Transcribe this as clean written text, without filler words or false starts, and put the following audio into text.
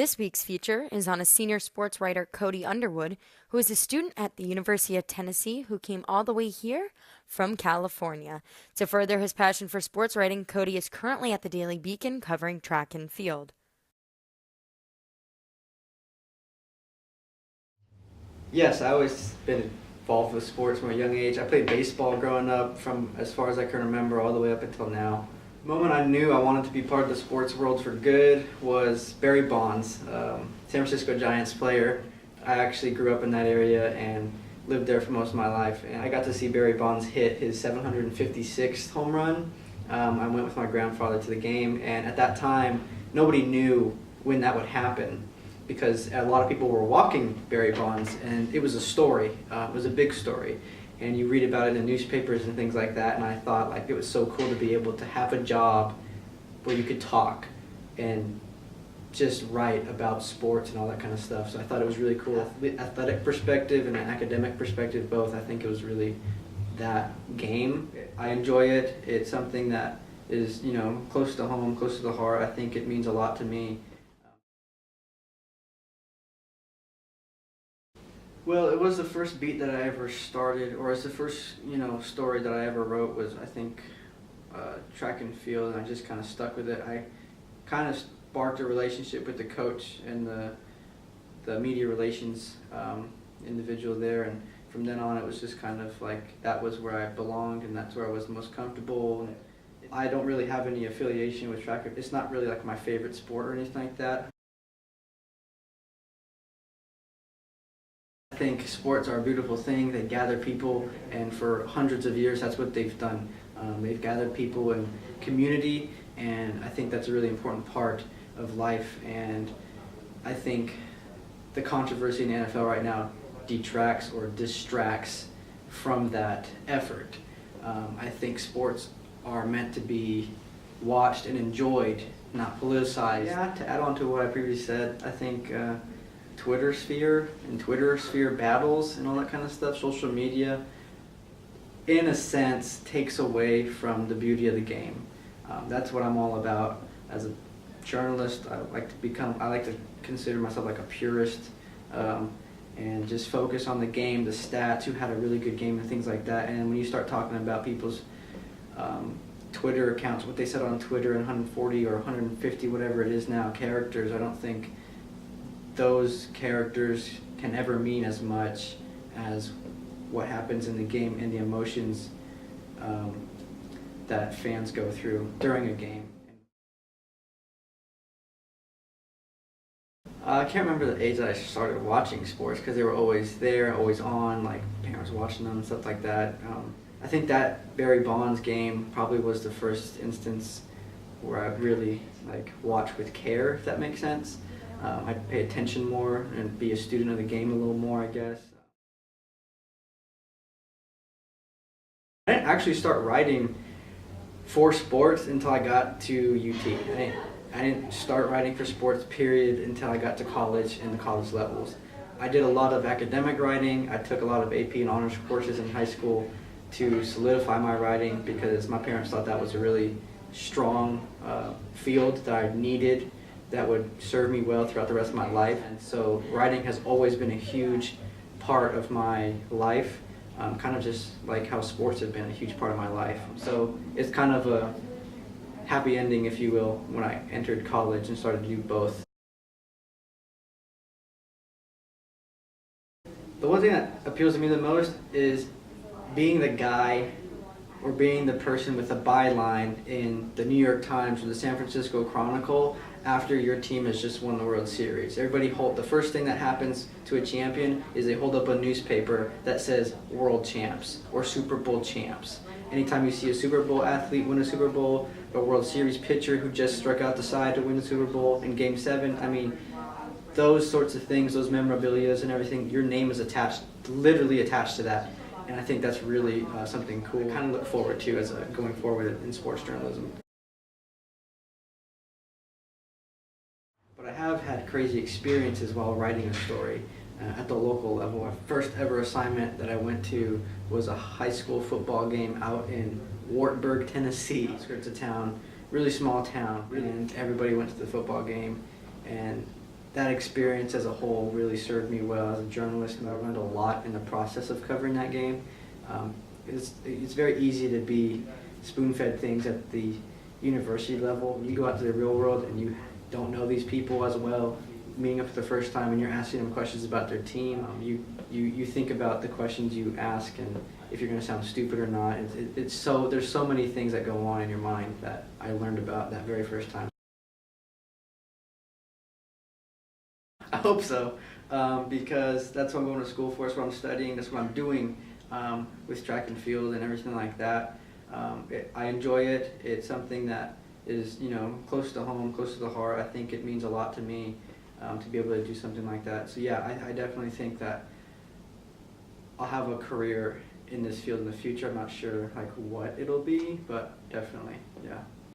This week's feature is on a senior sports writer, Cody Underwood, who is a student at the University of Tennessee who came all the way here from California. To further his passion for sports writing, Cody is currently at the Daily Beacon covering track and field. Yes, I always been involved with sports from a young age. I played baseball growing up from as far as I can remember all the way up until now. The moment I knew I wanted to be part of the sports world for good was Barry Bonds, San Francisco Giants player. I actually grew up in that area and lived there for most of my life. And I got to see Barry Bonds hit his 756th home run. I went with my grandfather to the game, and at that time, nobody knew when that would happen, because a lot of people were walking Barry Bonds, and it was a story. It was a big story, and you read about it in newspapers and things like that. And I thought it was so cool to be able to have a job where you could talk and just write about sports and all that kind of stuff. So I thought it was really cool. Athletic perspective and an academic perspective, both. I think it was really that game. I enjoy it. It's something that is, close to home, close to the heart. I think it means a lot to me. Well, it was the first beat that I ever started, or it's the first, story that I ever wrote was, I think, track and field, and I just kind of stuck with it. I kind of sparked a relationship with the coach and the media relations individual there, and from then on it was just kind of like that was where I belonged, and that's where I was the most comfortable. And I don't really have any affiliation with track. It's not really like my favorite sport or anything like that. I think sports are a beautiful thing. They gather people, and for hundreds of years that's what they've done. They've gathered people in community, and I think that's a really important part of life. And I think the controversy in the NFL right now detracts or distracts from that effort. I think sports are meant to be watched and enjoyed, not politicized. Yeah, to add on to what I previously said, I think Twitter sphere and Twitter sphere battles and all that kind of stuff, social media, in a sense, takes away from the beauty of the game. That's what I'm all about. As a journalist, I like to consider myself like a purist, and just focus on the game, the stats, who had a really good game and things like that. And when you start talking about people's Twitter accounts, what they said on Twitter, and 140 or 150, whatever it is now, characters, I don't think those characters can ever mean as much as what happens in the game and the emotions that fans go through during a game. I can't remember the age that I started watching sports, because they were always there, always on, like parents watching them and stuff like that. I think that Barry Bonds game probably was the first instance where I really watch with care, if that makes sense. I'd pay attention more and be a student of the game a little more, I guess. I didn't actually start writing for sports until I got to UT. I didn't start writing for sports, period, until I got to college and the college levels. I did a lot of academic writing. I took a lot of AP and honors courses in high school to solidify my writing, because my parents thought that was a really strong field that I needed, that would serve me well throughout the rest of my life. And so writing has always been a huge part of my life, kind of just like how sports have been a huge part of my life. So it's kind of a happy ending, if you will, when I entered college and started to do both. The one thing that appeals to me the most is being the guy or being the person with a byline in the New York Times or the San Francisco Chronicle after your team has just won the World Series. The first thing that happens to a champion is they hold up a newspaper that says World Champs or Super Bowl Champs. Anytime you see a Super Bowl athlete win a Super Bowl, a World Series pitcher who just struck out the side to win the Super Bowl in Game 7, those sorts of things, those memorabilias and everything, your name is literally attached to that. And I think that's really something cool. I kind of look forward to as going forward in sports journalism. But I have had crazy experiences while writing a story at the local level. My first ever assignment that I went to was a high school football game out in Wartburg, Tennessee. It's a town, really small town, and everybody went to the football game. And that experience as a whole really served me well as a journalist, and I learned a lot in the process of covering that game. It's very easy to be spoon-fed things at the university level. You go out to the real world and you don't know these people as well, meeting up for the first time, and you're asking them questions about their team. You think about the questions you ask and if you're going to sound stupid or not. There's so many things that go on in your mind that I learned about that very first time. I hope so, because that's what I'm going to school for. That's what I'm studying. That's what I'm doing with track and field and everything like that. I enjoy it. It's something that is, close to home, close to the heart. I think it means a lot to me to be able to do something like that. So yeah, I definitely think that I'll have a career in this field in the future. I'm not sure like what it'll be, but definitely, yeah.